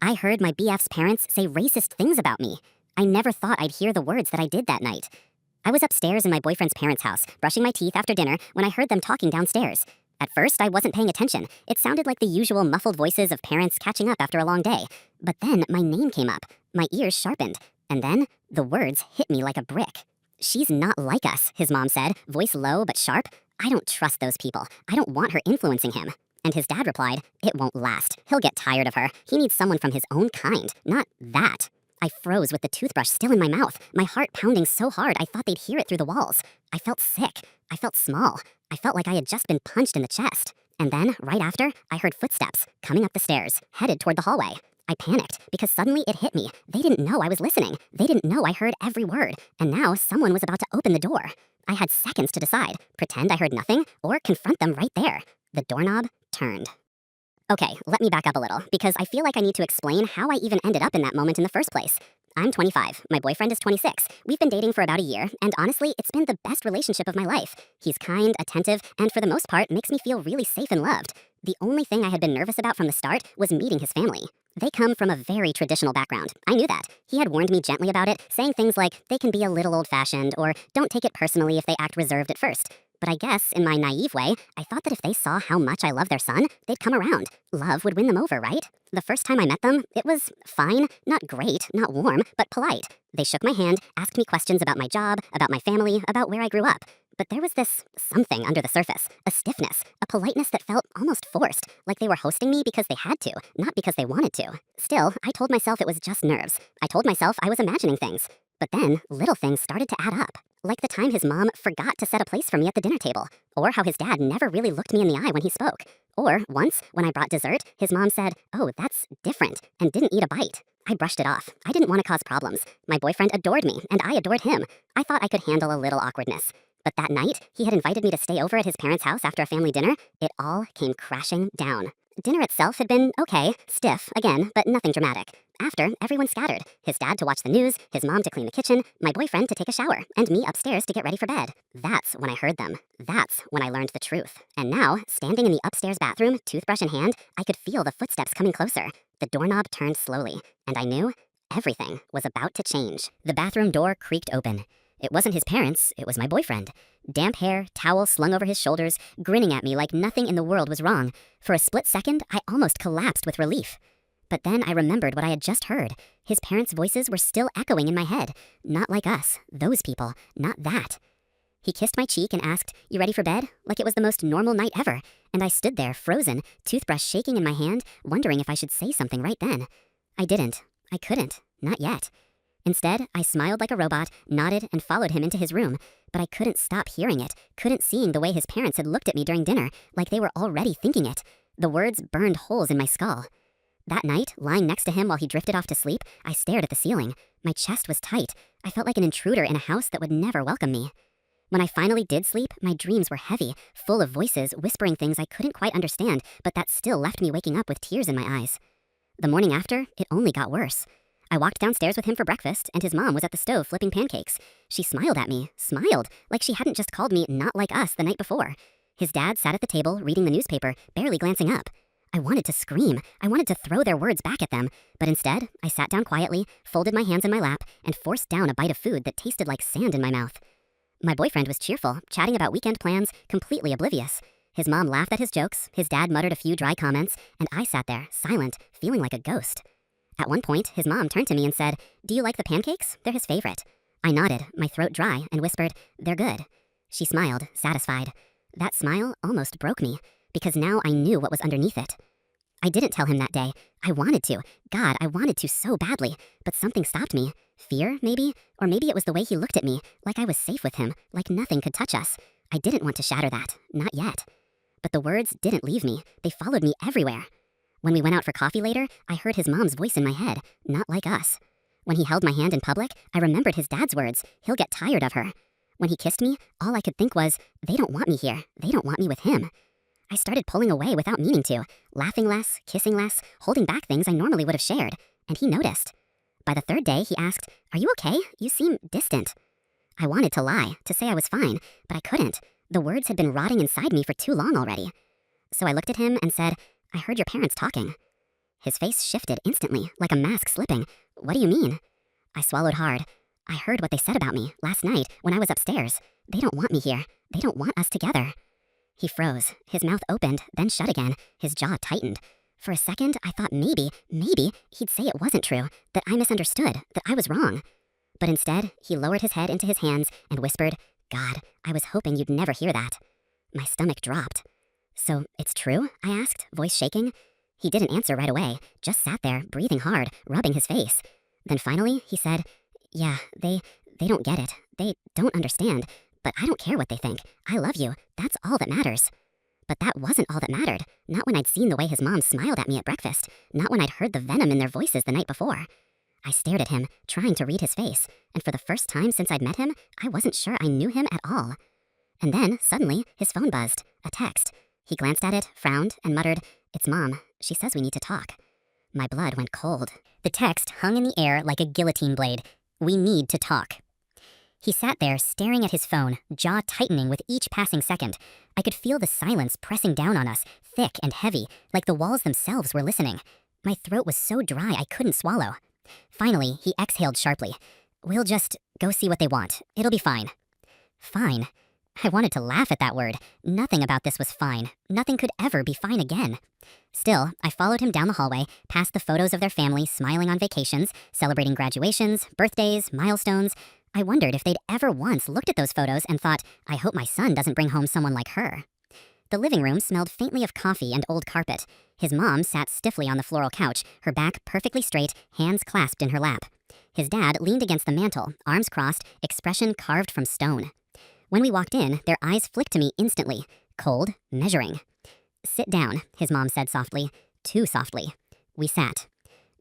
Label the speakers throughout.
Speaker 1: I heard my BF's parents say racist things about me. I never thought I'd hear the words that I did that night. I was upstairs in my boyfriend's parents' house, brushing my teeth after dinner, when I heard them talking downstairs. At first, I wasn't paying attention. It sounded like the usual muffled voices of parents catching up after a long day. But then my name came up. My ears sharpened. And then the words hit me like a brick. "She's not like us," his mom said, voice low but sharp. "I don't trust those people. I don't want her influencing him." And his dad replied, "It won't last. He'll get tired of her. He needs someone from his own kind, not that." I froze with the toothbrush still in my mouth, my heart pounding so hard I thought they'd hear it through the walls. I felt sick. I felt small. I felt like I had just been punched in the chest. And then, right after, I heard footsteps coming up the stairs, headed toward the hallway. I panicked because suddenly it hit me. They didn't know I was listening. They didn't know I heard every word. And now someone was about to open the door. I had seconds to decide, pretend I heard nothing or confront them right there. The doorknob turned. Okay, let me back up a little, because I feel like I need to explain how I even ended up in that moment in the first place. I'm 25. My boyfriend is 26. We've been dating for about a year, and honestly, it's been the best relationship of my life. He's kind, attentive, and for the most part, makes me feel really safe and loved. The only thing I had been nervous about from the start was meeting his family. They come from a very traditional background. I knew that. He had warned me gently about it, saying things like, they can be a little old-fashioned, or don't take it personally if they act reserved at first. But I guess, in my naive way, I thought that if they saw how much I love their son, they'd come around. Love would win them over, right? The first time I met them, it was fine, not great, not warm, but polite. They shook my hand, asked me questions about my job, about my family, about where I grew up. But there was this something under the surface, a stiffness, a politeness that felt almost forced, like they were hosting me because they had to, not because they wanted to. Still, I told myself it was just nerves. I told myself I was imagining things. But then, little things started to add up. Like the time his mom forgot to set a place for me at the dinner table, or how his dad never really looked me in the eye when he spoke. Or once, when I brought dessert, his mom said, "Oh, that's different," and didn't eat a bite. I brushed it off. I didn't want to cause problems. My boyfriend adored me, and I adored him. I thought I could handle a little awkwardness. But that night, he had invited me to stay over at his parents' house after a family dinner. It all came crashing down. Dinner itself had been okay, stiff, again, but nothing dramatic. After, everyone scattered. His dad to watch the news, his mom to clean the kitchen, my boyfriend to take a shower, and me upstairs to get ready for bed. That's when I heard them. That's when I learned the truth. And now, standing in the upstairs bathroom, toothbrush in hand, I could feel the footsteps coming closer. The doorknob turned slowly, and I knew everything was about to change. The bathroom door creaked open. It wasn't his parents, it was my boyfriend. Damp hair, towel slung over his shoulders, grinning at me like nothing in the world was wrong. For a split second, I almost collapsed with relief. But then I remembered what I had just heard. His parents' voices were still echoing in my head. Not like us, those people, not that. He kissed my cheek and asked, "You ready for bed?" Like it was the most normal night ever. And I stood there, frozen, toothbrush shaking in my hand, wondering if I should say something right then. I didn't. I couldn't. Not yet. Instead, I smiled like a robot, nodded, and followed him into his room. But I couldn't stop hearing it, couldn't seeing the way his parents had looked at me during dinner, like they were already thinking it. The words burned holes in my skull. That night, lying next to him while he drifted off to sleep, I stared at the ceiling. My chest was tight. I felt like an intruder in a house that would never welcome me. When I finally did sleep, my dreams were heavy, full of voices whispering things I couldn't quite understand, but that still left me waking up with tears in my eyes. The morning after, it only got worse. I walked downstairs with him for breakfast, and his mom was at the stove flipping pancakes. She smiled at me, like she hadn't just called me not like us the night before. His dad sat at the table, reading the newspaper, barely glancing up. I wanted to scream. I wanted to throw their words back at them. But instead, I sat down quietly, folded my hands in my lap, and forced down a bite of food that tasted like sand in my mouth. My boyfriend was cheerful, chatting about weekend plans, completely oblivious. His mom laughed at his jokes, his dad muttered a few dry comments, and I sat there, silent, feeling like a ghost. At one point, his mom turned to me and said, "Do you like the pancakes? They're his favorite." I nodded, my throat dry, and whispered, "They're good." She smiled, satisfied. That smile almost broke me, because now I knew what was underneath it. I didn't tell him that day. I wanted to. God, I wanted to so badly. But something stopped me. Fear, maybe? Or maybe it was the way he looked at me, like I was safe with him, like nothing could touch us. I didn't want to shatter that. Not yet. But the words didn't leave me. They followed me everywhere. When we went out for coffee later, I heard his mom's voice in my head. Not like us. When he held my hand in public, I remembered his dad's words. He'll get tired of her. When he kissed me, all I could think was, they don't want me here. They don't want me with him. I started pulling away without meaning to, laughing less, kissing less, holding back things I normally would have shared, and he noticed. By the third day, he asked, "Are you okay? You seem distant." I wanted to lie, to say I was fine, but I couldn't. The words had been rotting inside me for too long already. So I looked at him and said, "I heard your parents talking." His face shifted instantly, like a mask slipping. What do you mean? I swallowed hard. I heard what they said about me last night when I was upstairs. They don't want me here. They don't want us together. He froze. His mouth opened, then shut again. His jaw tightened. For a second, I thought maybe he'd say it wasn't true, that I misunderstood, that I was wrong. But instead, he lowered his head into his hands and whispered, God, I was hoping you'd never hear that. My stomach dropped. So, it's true? I asked, voice shaking. He didn't answer right away, just sat there, breathing hard, rubbing his face. Then finally, he said, Yeah, they don't get it. They don't understand. But I don't care what they think. I love you. That's all that matters. But that wasn't all that mattered. Not when I'd seen the way his mom smiled at me at breakfast. Not when I'd heard the venom in their voices the night before. I stared at him, trying to read his face, and for the first time since I'd met him, I wasn't sure I knew him at all. And then, suddenly, his phone buzzed. A text. He glanced at it, frowned, and muttered, It's Mom. She says we need to talk. My blood went cold. The text hung in the air like a guillotine blade. We need to talk. He sat there, staring at his phone, jaw tightening with each passing second. I could feel the silence pressing down on us, thick and heavy, like the walls themselves were listening. My throat was so dry I couldn't swallow. Finally, he exhaled sharply. We'll just go see what they want. It'll be fine. Fine. I wanted to laugh at that word. Nothing about this was fine. Nothing could ever be fine again. Still, I followed him down the hallway, past the photos of their family smiling on vacations, celebrating graduations, birthdays, milestones. I wondered if they'd ever once looked at those photos and thought, I hope my son doesn't bring home someone like her. The living room smelled faintly of coffee and old carpet. His mom sat stiffly on the floral couch, her back perfectly straight, hands clasped in her lap. His dad leaned against the mantel, arms crossed, expression carved from stone. When we walked in, their eyes flicked to me instantly, cold, measuring. Sit down, his mom said softly, too softly. We sat.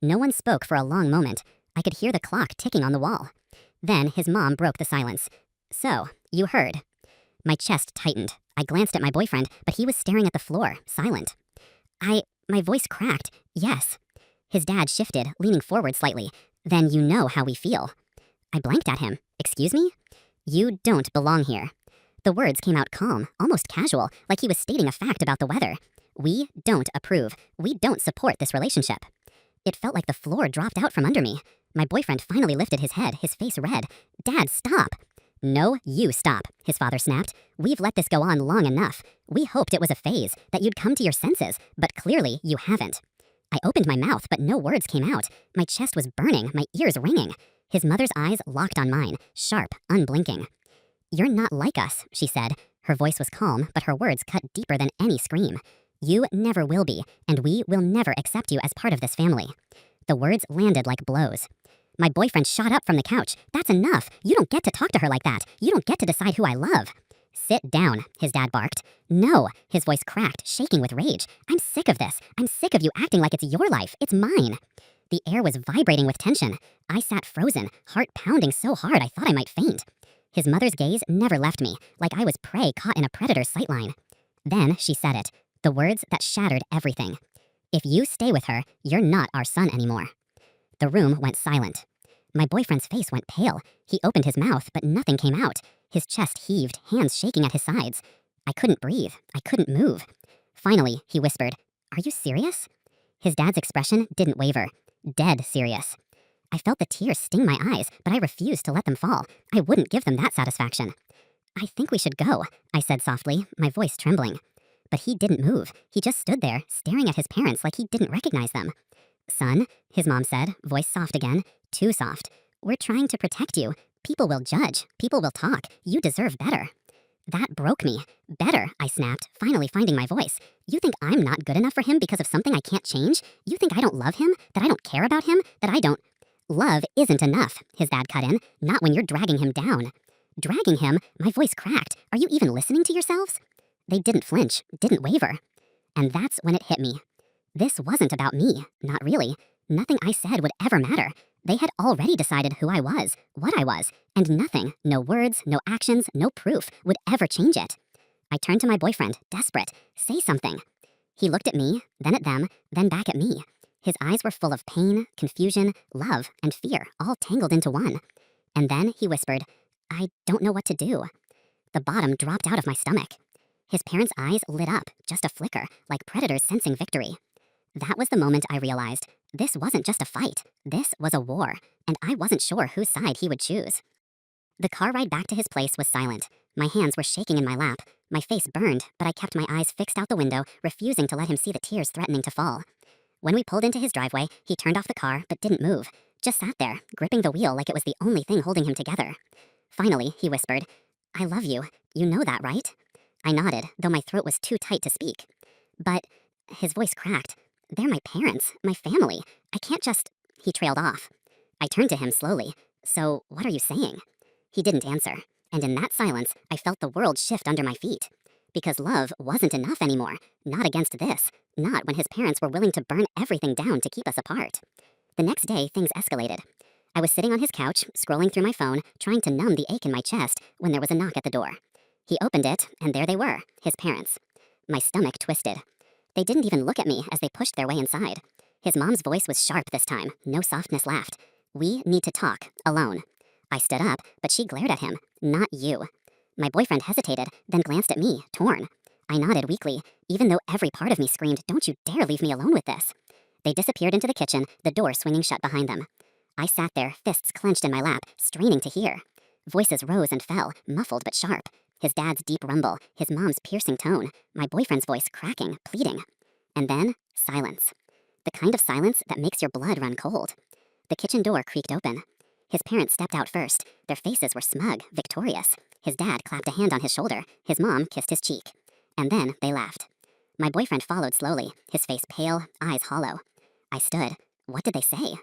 Speaker 1: No one spoke for a long moment. I could hear the clock ticking on the wall. Then his mom broke the silence. So, you heard. My chest tightened. I glanced at my boyfriend, but he was staring at the floor, silent. My voice cracked. Yes. His dad shifted, leaning forward slightly. Then you know how we feel. I blanked at him. Excuse me? You don't belong here. The words came out calm, almost casual, like he was stating a fact about the weather. We don't approve. We don't support this relationship. It felt like the floor dropped out from under me. My boyfriend finally lifted his head, his face red. Dad, stop. No, you stop, his father snapped. We've let this go on long enough. We hoped it was a phase, that you'd come to your senses, but clearly you haven't. I opened my mouth, but no words came out. My chest was burning, my ears ringing. His mother's eyes locked on mine, sharp, unblinking. You're not like us, she said. Her voice was calm, but her words cut deeper than any scream. You never will be, and we will never accept you as part of this family. The words landed like blows. My boyfriend shot up from the couch. That's enough. You don't get to talk to her like that. You don't get to decide who I love. Sit down, his dad barked. No, his voice cracked, shaking with rage. I'm sick of this. I'm sick of you acting like it's your life. It's mine. The air was vibrating with tension. I sat frozen, heart pounding so hard I thought I might faint. His mother's gaze never left me, like I was prey caught in a predator's sightline. Then she said it, the words that shattered everything. If you stay with her, you're not our son anymore. The room went silent. My boyfriend's face went pale. He opened his mouth, but nothing came out. His chest heaved, hands shaking at his sides. I couldn't breathe. I couldn't move. Finally, he whispered, Are you serious? His dad's expression didn't waver. Dead serious. I felt the tears sting my eyes, but I refused to let them fall. I wouldn't give them that satisfaction. I think we should go, I said softly, my voice trembling. But he didn't move. He just stood there, staring at his parents like he didn't recognize them. Son, his mom said, voice soft again, too soft. We're trying to protect you. People will judge. People will talk. You deserve better. That broke me. Better, I snapped, finally finding my voice. You think I'm not good enough for him because of something I can't change? You think I don't love him? That I don't care about him? That I don't... Love isn't enough, his dad cut in. Not when you're dragging him down. Dragging him? My voice cracked. Are you even listening to yourselves? They didn't flinch, didn't waver. And that's when it hit me. This wasn't about me. Not really. Nothing I said would ever matter. They had already decided who I was, what I was, and nothing, no words, no actions, no proof, would ever change it. I turned to my boyfriend, desperate. Say something. He looked at me, then at them, then back at me. His eyes were full of pain, confusion, love, and fear, all tangled into one. And then he whispered, I don't know what to do. The bottom dropped out of my stomach. His parents' eyes lit up, just a flicker, like predators sensing victory. That was the moment I realized this wasn't just a fight, this was a war, and I wasn't sure whose side he would choose. The car ride back to his place was silent. My hands were shaking in my lap. My face burned, but I kept my eyes fixed out the window, refusing to let him see the tears threatening to fall. When we pulled into his driveway, he turned off the car but didn't move, just sat there, gripping the wheel like it was the only thing holding him together. Finally, he whispered, "I love you. You know that, right?" I nodded, though my throat was too tight to speak. But his voice cracked. "They're my parents, my family. I can't just..." He trailed off. I turned to him slowly. "So, what are you saying?" He didn't answer, and in that silence, I felt the world shift under my feet. Because love wasn't enough anymore, not against this, not when his parents were willing to burn everything down to keep us apart. The next day, things escalated. I was sitting on his couch, scrolling through my phone, trying to numb the ache in my chest, when there was a knock at the door. He opened it, and there they were, his parents. My stomach twisted. They didn't even look at me as they pushed their way inside. His mom's voice was sharp this time, no softness left. "We need to talk, alone." I stood up, but she glared at him. "Not you." My boyfriend hesitated, then glanced at me, torn. I nodded weakly, even though every part of me screamed, "Don't you dare leave me alone with this." They disappeared into the kitchen, the door swinging shut behind them. I sat there, fists clenched in my lap, straining to hear. Voices rose and fell, muffled but sharp. His dad's deep rumble, his mom's piercing tone, my boyfriend's voice cracking, pleading. And then, silence. The kind of silence that makes your blood run cold. The kitchen door creaked open. His parents stepped out first. Their faces were smug, victorious. His dad clapped a hand on his shoulder. His mom kissed his cheek. And then they laughed. My boyfriend followed slowly, his face pale, eyes hollow. I stood. What did they say?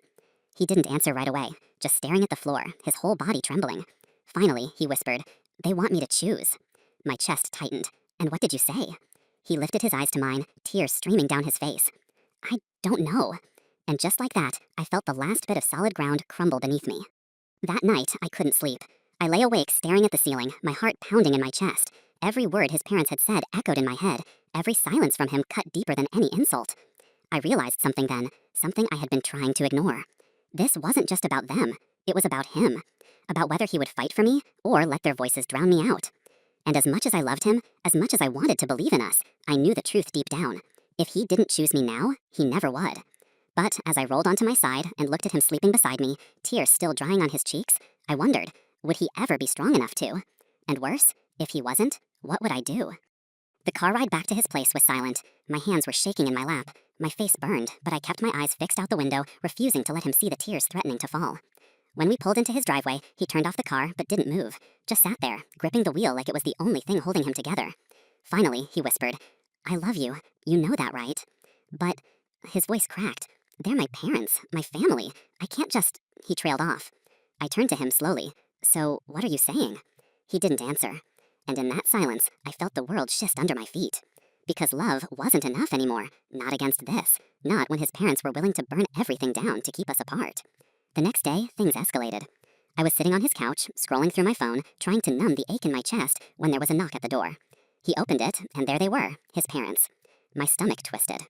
Speaker 1: He didn't answer right away, just staring at the floor, his whole body trembling. Finally, he whispered, "They want me to choose." My chest tightened. "And what did you say?" He lifted his eyes to mine, tears streaming down his face. "I don't know." And just like that, I felt the last bit of solid ground crumble beneath me. That night, I couldn't sleep. I lay awake staring at the ceiling, my heart pounding in my chest. Every word his parents had said echoed in my head. Every silence from him cut deeper than any insult. I realized something then, something I had been trying to ignore. This wasn't just about them. It was about him. About whether he would fight for me or let their voices drown me out. And as much as I loved him, as much as I wanted to believe in us, I knew the truth deep down. If he didn't choose me now, he never would. But as I rolled onto my side and looked at him sleeping beside me, tears still drying on his cheeks, I wondered, would he ever be strong enough to? And worse, if he wasn't, what would I do? The car ride back to his place was silent. My hands were shaking in my lap. My face burned, but I kept my eyes fixed out the window, refusing to let him see the tears threatening to fall. When we pulled into his driveway, he turned off the car but didn't move, just sat there, gripping the wheel like it was the only thing holding him together. Finally, he whispered, "I love you. You know that, right?" But his voice cracked. "They're my parents, my family. I can't just..." He trailed off. I turned to him slowly. "So, what are you saying?" He didn't answer. And in that silence, I felt the world shift under my feet. Because love wasn't enough anymore, not against this, not when his parents were willing to burn everything down to keep us apart. The next day, things escalated. I was sitting on his couch, scrolling through my phone, trying to numb the ache in my chest, when there was a knock at the door. He opened it, and there they were, his parents. My stomach twisted.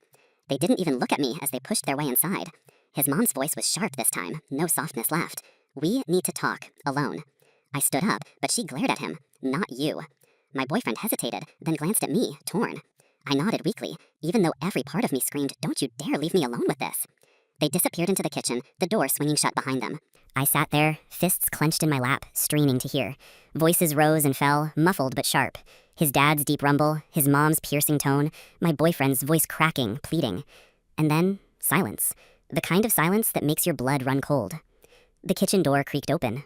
Speaker 1: They didn't even look at me as they pushed their way inside. His mom's voice was sharp this time, no softness left. "We need to talk, alone." I stood up, but she glared at him. "Not you." My boyfriend hesitated, then glanced at me, torn. I nodded weakly, even though every part of me screamed, "Don't you dare leave me alone with this." They disappeared into the kitchen, the door swinging shut behind them. I sat there, fists clenched in my lap, straining to hear. Voices rose and fell, muffled but sharp. His dad's deep rumble, his mom's piercing tone, my boyfriend's voice cracking, pleading. And then, silence. The kind of silence that makes your blood run cold. The kitchen door creaked open.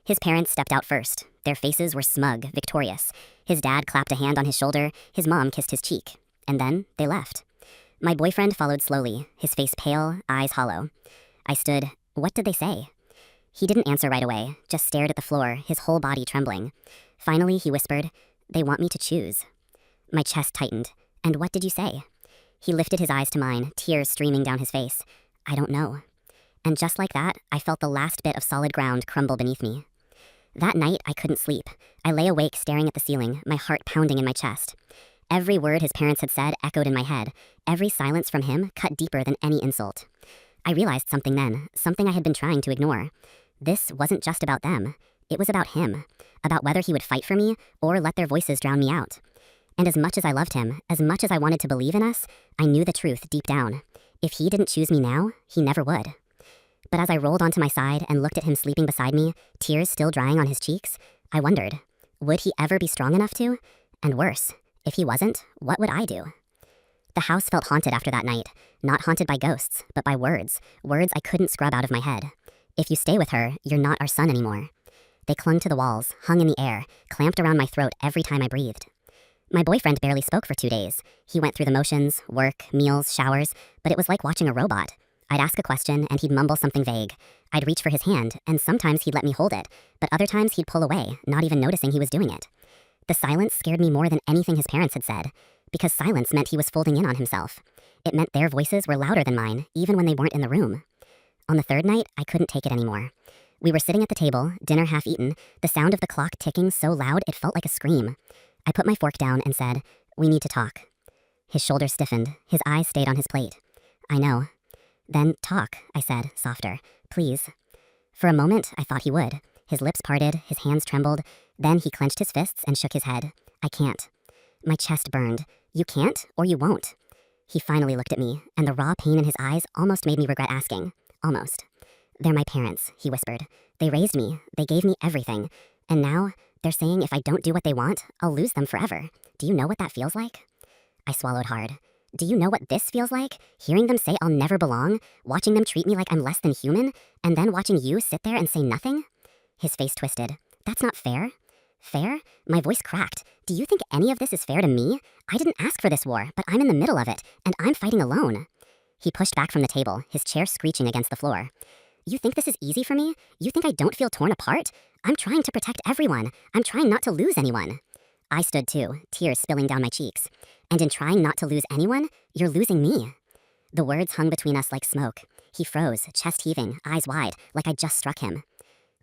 Speaker 1: His parents stepped out first. Their faces were smug, victorious. His dad clapped a hand on his shoulder, his mom kissed his cheek. And then they left. My boyfriend followed slowly, his face pale, eyes hollow. I stood. What did they say? He didn't answer right away, just stared at the floor, his whole body trembling. Finally, he whispered, "They want me to choose." My chest tightened. "And what did you say?" He lifted his eyes to mine, tears streaming down his face. "I don't know." And just like that, I felt the last bit of solid ground crumble beneath me. That night, I couldn't sleep. I lay awake staring at the ceiling, my heart pounding in my chest. Every word his parents had said echoed in my head. Every silence from him cut deeper than any insult. I realized something then, something I had been trying to ignore. This wasn't just about them. It was about him. About whether he would fight for me or let their voices drown me out. And as much as I loved him, as much as I wanted to believe in us, I knew the truth deep down. If he didn't choose me now, he never would. But as I rolled onto my side and looked at him sleeping beside me, tears still drying on his cheeks, I wondered, would he ever be strong enough to? And worse, if he wasn't, what would I do? The house felt haunted after that night, not haunted by ghosts, but by words I couldn't scrub out of my head. If you stay with her, you're not our son anymore. They clung to the walls, hung in the air, clamped around my throat every time I breathed. My boyfriend barely spoke for 2 days. He went through the motions, work, meals, showers, but it was like watching a robot. I'd ask a question and he'd mumble something vague. I'd reach for his hand, and sometimes he'd let me hold it, but other times he'd pull away, not even noticing he was doing it. The silence scared me more than anything his parents had said, because silence meant he was folding in on himself. It meant their voices were louder than mine, even when they weren't in the room. On the third night, I couldn't take it anymore. We were sitting at the table, dinner half eaten, the sound of the clock ticking so loud it felt like a scream. I put my fork down and said, "We need to talk." His shoulders stiffened, his eyes stayed on his plate. "I know." "Then talk," I said, softer. "Please." For a moment, I thought he would. His lips parted, his hands trembled. Then he clenched his fists and shook his head. "I can't." My chest burned. "You can't, or you won't." He finally looked at me, and the raw pain in his eyes almost made me regret asking. Almost. "They're my parents," he whispered. "They raised me. They gave me everything. And now, they're saying if I don't do what they want, I'll lose them forever. Do you know what that feels like?" I swallowed hard. "Do you know what this feels like? Hearing them say I'll never belong, watching them treat me like I'm less than human, and then watching you sit there and say nothing?" His face twisted. "That's not fair." "Fair?" My voice cracked. "Do you think any of this is fair to me? I didn't ask for this war, but I'm in the middle of it, and I'm fighting alone." He pushed back from the table, his chair screeching against the floor. "You think this is easy for me? You think I don't feel torn apart? I'm trying to protect everyone. I'm trying not to lose anyone." I stood too, tears spilling down my cheeks. "And in trying not to lose anyone, you're losing me." The words hung between us like smoke. He froze, chest heaving, eyes wide, like I'd just struck him.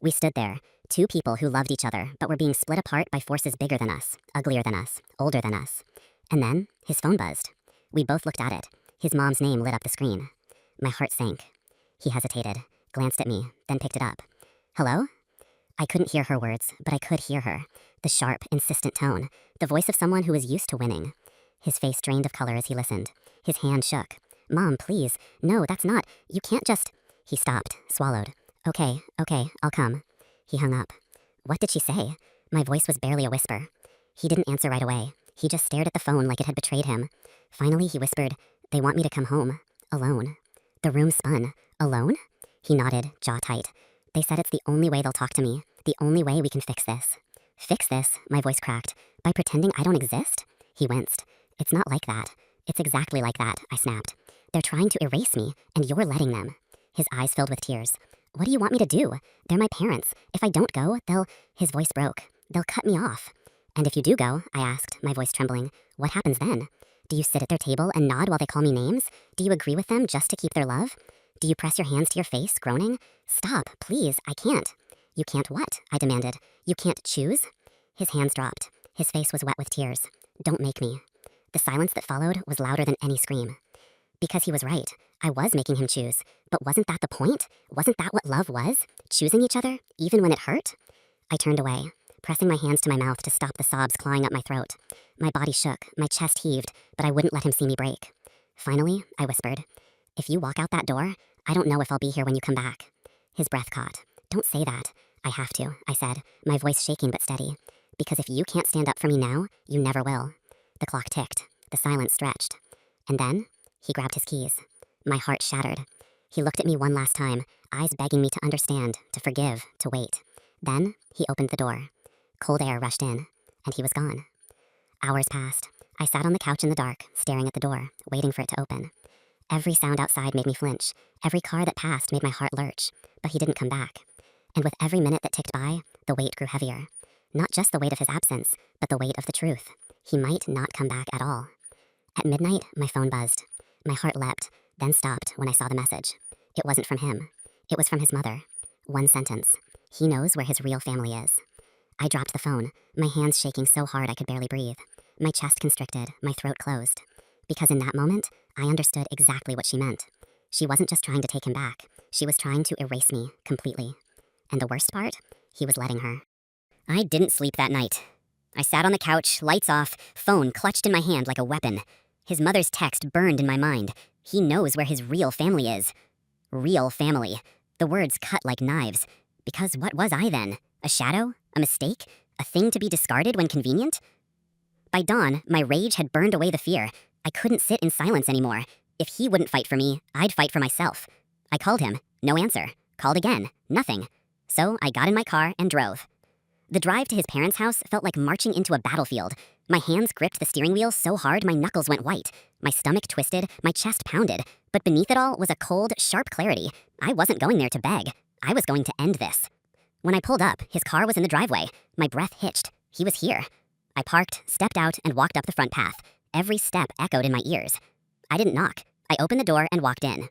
Speaker 1: We stood there, two people who loved each other, but were being split apart by forces bigger than us, uglier than us, older than us. And then, his phone buzzed. We both looked at it. His mom's name lit up the screen. My heart sank. He hesitated, glanced at me, then picked it up. "Hello?" I couldn't hear her words, but I could hear her. The sharp, insistent tone, the voice of someone who was used to winning. His face drained of color as he listened. His hand shook. "Mom, please. No, that's not. You can't just..." He stopped, swallowed. Okay, I'll come." He hung up. What did she say? My voice was barely a whisper. He didn't answer right away. He just stared at the phone like it had betrayed him. Finally, he whispered, "They want me to come home. Alone." The room spun. "Alone?" He nodded, jaw tight. "They said it's the only way they'll talk to me. The only way we can fix this." "Fix this?" My voice cracked. "By pretending I don't exist?" He winced. "It's not like that. It's exactly like that," I snapped. "They're trying to erase me, and you're letting them." His eyes filled with tears. "What do you want me to do? They're my parents. If I don't go, they'll..." His voice broke. "They'll cut me off." "And if you do go," I asked, my voice trembling, "what happens then? Do you sit at their table and nod while they call me names? Do you agree with them just to keep their love? Do you press your hands to your face, groaning? Stop, please, I can't." "You can't what?" I demanded. "You can't choose?" His hands dropped. His face was wet with tears. "Don't make me." The silence that followed was louder than any scream. Because he was right. I was making him choose. But wasn't that the point? Wasn't that what love was? Choosing each other, even when it hurt? I turned away, pressing my hands to my mouth to stop the sobs clawing up my throat. My body shook, my chest heaved, but I wouldn't let him see me break. Finally, I whispered, "If you walk out that door, I don't know if I'll be here when you come back." His breath caught. "Don't say that." "I have to," I said, my voice shaking but steady. "Because if you can't stand up for me now, you never will." The clock ticked. The silence stretched. And then, he grabbed his keys. My heart shattered. He looked at me one last time, eyes begging me to understand, to forgive, to wait. Then, he opened the door. Cold air rushed in, and he was gone. Hours passed. I sat on the couch in the dark, staring at the door, waiting for it to open. Every sound outside made me flinch. Every car that passed made my heart lurch. But he didn't come back. And with every minute that ticked by, the weight grew heavier. Not just the weight of his absence, but the weight of the truth. He might not come back at all. At midnight, my phone buzzed. My heart leapt, then stopped when I saw the message. It wasn't from him. It was from his mother. One sentence. "He knows where his real family is." I dropped the phone, my hands shaking so hard I could barely breathe. My chest constricted, my throat closed. Because in that moment, I understood exactly what she meant. She wasn't just trying to take him back. She was trying to erase me completely. And the worst part? He was letting her. I didn't sleep that night. I sat on the couch, lights off, phone clutched in my hand like a weapon. His mother's text burned in my mind. He knows where his real family is. Real family. The words cut like knives. Because what was I then? A shadow? A mistake? A thing to be discarded when convenient? By dawn, my rage had burned away the fear. I couldn't sit in silence anymore. If he wouldn't fight for me, I'd fight for myself. I called him. No answer. Called again. Nothing. So I got in my car and drove. The drive to his parents' house felt like marching into a battlefield. My hands gripped the steering wheel so hard my knuckles went white. My stomach twisted, my chest pounded. But beneath it all was a cold, sharp clarity. I wasn't going there to beg. I was going to end this. When I pulled up, his car was in the driveway. My breath hitched. He was here. I parked, stepped out, and walked up the front path. Every step echoed in my ears. I didn't knock. I opened the door and walked in.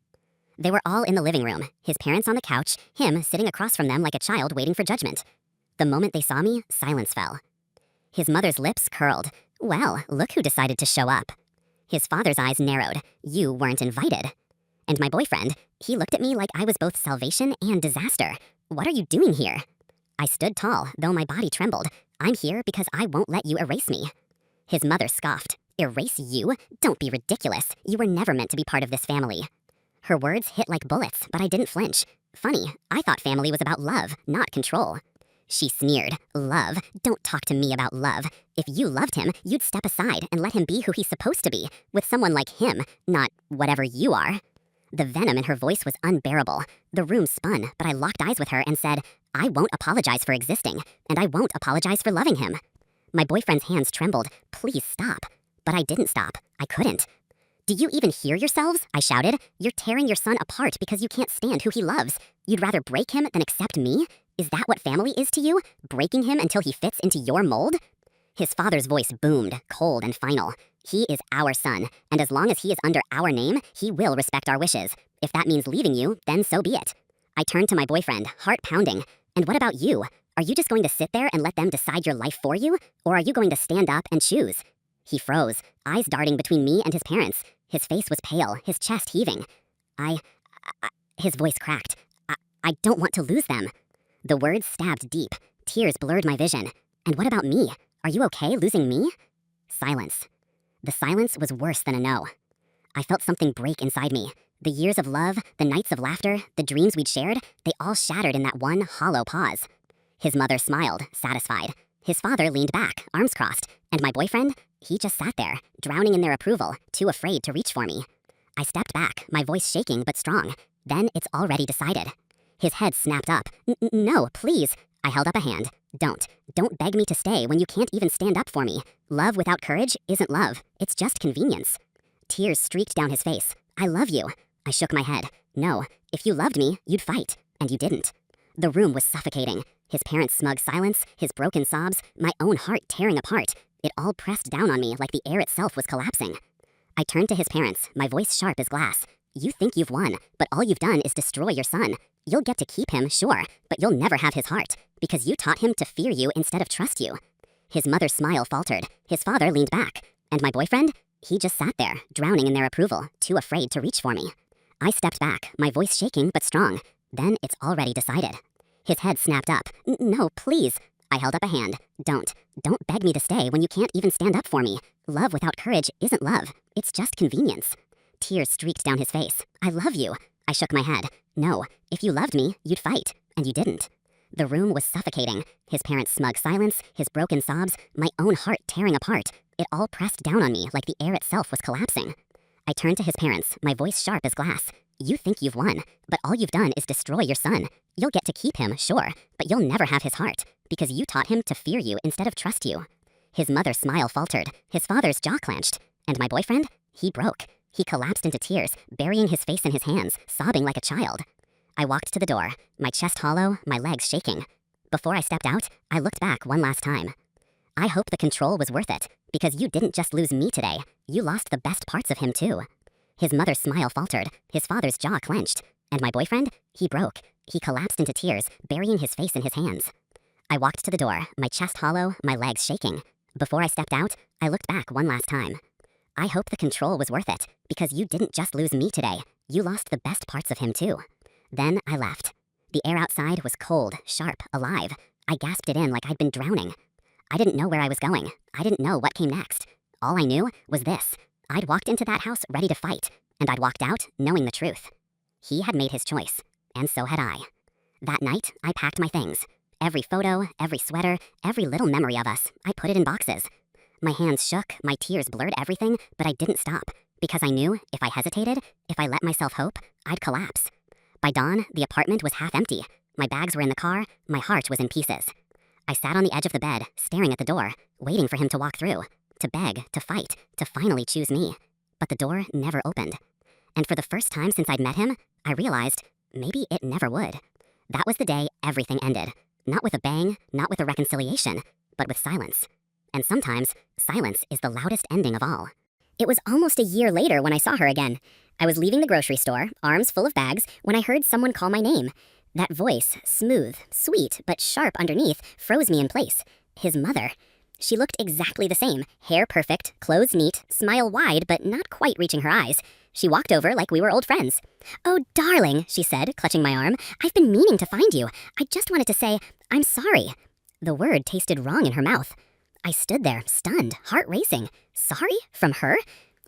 Speaker 1: They were all in the living room, his parents on the couch, him sitting across from them like a child waiting for judgment. The moment they saw me, silence fell. His mother's lips curled. Well, look who decided to show up. His father's eyes narrowed. You weren't invited. And my boyfriend, he looked at me like I was both salvation and disaster. What are you doing here? I stood tall, though my body trembled. I'm here because I won't let you erase me. His mother scoffed. Erase you? Don't be ridiculous. You were never meant to be part of this family. Her words hit like bullets, but I didn't flinch. Funny, I thought family was about love, not control. She sneered. Love? Don't talk to me about love. If you loved him, you'd step aside and let him be who he's supposed to be, with someone like him, not whatever you are. The venom in her voice was unbearable. The room spun, but I locked eyes with her and said, I won't apologize for existing, and I won't apologize for loving him. My boyfriend's hands trembled. Please stop. But I didn't stop. I couldn't. Do you even hear yourselves? I shouted. You're tearing your son apart because you can't stand who he loves. You'd rather break him than accept me? Is that what family is to you? Breaking him until he fits into your mold? His father's voice boomed, cold and final. He is our son, and as long as he is under our name, he will respect our wishes. If that means leaving you, then so be it. I turned to my boyfriend, heart pounding. And what about you? Are you just going to sit there and let them decide your life for you? Or are you going to stand up and choose? He froze, eyes darting between me and his parents. His face was pale, his chest heaving. His voice cracked. I don't want to lose them. The words stabbed deep. Tears blurred my vision. And what about me? Are you okay losing me? Silence. The silence was worse than a no. I felt something break inside me. The years of love, the nights of laughter, the dreams we'd shared, they all shattered in that one hollow pause. His mother smiled, satisfied. His father leaned back, arms crossed, and my boyfriend, he just sat there, drowning in their approval, too afraid to reach for me. I stepped back, my voice shaking but strong. Then it's already decided. His head snapped up. No, please. I held up a hand. Don't beg me to stay when you can't even stand up for me. Love without courage isn't love. It's just convenience. Tears streaked down his face. I love you. I shook my head. No, if you loved me, you'd fight. And you didn't. The room was suffocating. His parents' smug silence, his broken sobs, my own heart tearing apart. It all pressed down on me like the air itself was collapsing. I turned to his parents, my voice sharp as glass. You think you've won, but all you've done is destroy your son. You'll get to keep him, sure, but you'll never have his heart, because you taught him to fear you instead of trust you. His mother's smile faltered. His father leaned back. And my boyfriend? He just sat there, drowning in their approval, too afraid to reach for me. I stepped back, my voice shaking but strong. Then it's already decided. His head snapped up. No, please. I held up a hand. Don't beg me to stay when you can't even stand up for me. Love without courage isn't love. It's just convenience. Tears streaked down his face. I love you. I shook my head. No, if you loved me, you'd fight. And you didn't. The room was suffocating. His parents' smug silence, his broken sobs, my own heart tearing apart. It all pressed down on me like the air itself was collapsing. I turned to his parents, my voice sharp as glass. You think you've won, but all you've done is destroy your son. You'll get to keep him, sure, but you'll never have his heart, because you taught him to fear you instead of trust you. His mother's smile faltered. His father's jaw clenched. And my boyfriend? He broke. He collapsed into tears, burying his face in his hands, sobbing like a child. I walked to the door, my chest hollow, my legs shaking. Before I stepped out, I looked back one last time. I hope the control was worth it, because you didn't just lose me today, you lost the best parts of him too. His mother's smile faltered, his father's jaw clenched. And my boyfriend? He broke. He collapsed into tears, burying his face in his hands. I walked to the door, my chest hollow, my legs shaking. Before I stepped out, I looked back one last time. I hope the control was worth it, because you didn't just lose me today, you lost the best parts of him too. Then I left. The air outside was cold, sharp, alive. I gasped it in like I'd been drowning. I didn't know where I was going. I didn't know what came next. All I knew was this. I'd walked into that house ready to fight, And I'd walked out knowing the truth. He had made his choice, and so had I. That night, I packed my things. Every photo, every sweater, every little memory of us, I put it in boxes. My hands shook, my tears blurred everything, but I didn't stop, because I knew if I hesitated, if I let myself hope, I'd collapse. By dawn, the apartment was half empty. My bags were in the car, my heart was in pieces. I sat on the edge of the bed, staring at the door, waiting for him to walk through, to beg, to fight, to finally choose me. But the door never opened. And for the first time since I'd met him, I realized maybe it never would. That was the day everything ended. Not with a bang, not with a reconciliation, but with silence. And sometimes, silence is the loudest ending of all. It was almost a year later when I saw her again. I was leaving the grocery store, arms full of bags, when I heard someone call my name. That voice, smooth, sweet, but sharp underneath, froze me in place. His mother. She looked exactly the same, hair perfect, clothes neat, smile wide but not quite reaching her eyes. She walked over like we were old friends. "Oh, darling," she said, clutching my arm. "I've been meaning to find you. I just wanted to say, I'm sorry." The word tasted wrong in her mouth. I stood there, stunned, heart racing. Sorry? From her?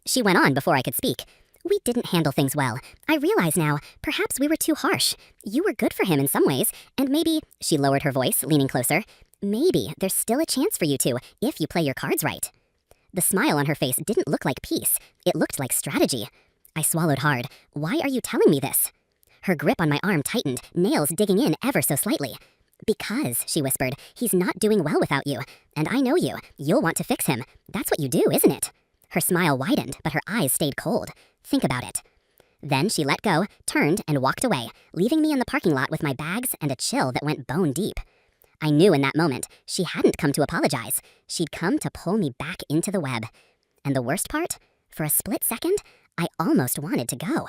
Speaker 1: She went on before I could speak. "We didn't handle things well. I realize now, perhaps we were too harsh. You were good for him in some ways, and maybe," she lowered her voice, leaning closer, "maybe there's still a chance for you two, if you play your cards right." The smile on her face didn't look like peace. It looked like strategy. I swallowed hard. "Why are you telling me this?" Her grip on my arm tightened, nails digging in ever so slightly. "Because," she whispered, "he's not doing well without you. And I know you. You'll want to fix him. That's what you do, isn't it?" Her smile widened, but her eyes stayed cold. "Think about it." Then she let go, turned, and walked away, leaving me in the parking lot with my bags and a chill that went bone deep. I knew in that moment she hadn't come to apologize. She'd come to pull me back into the web. And the worst part? For a split second, I almost wanted to go.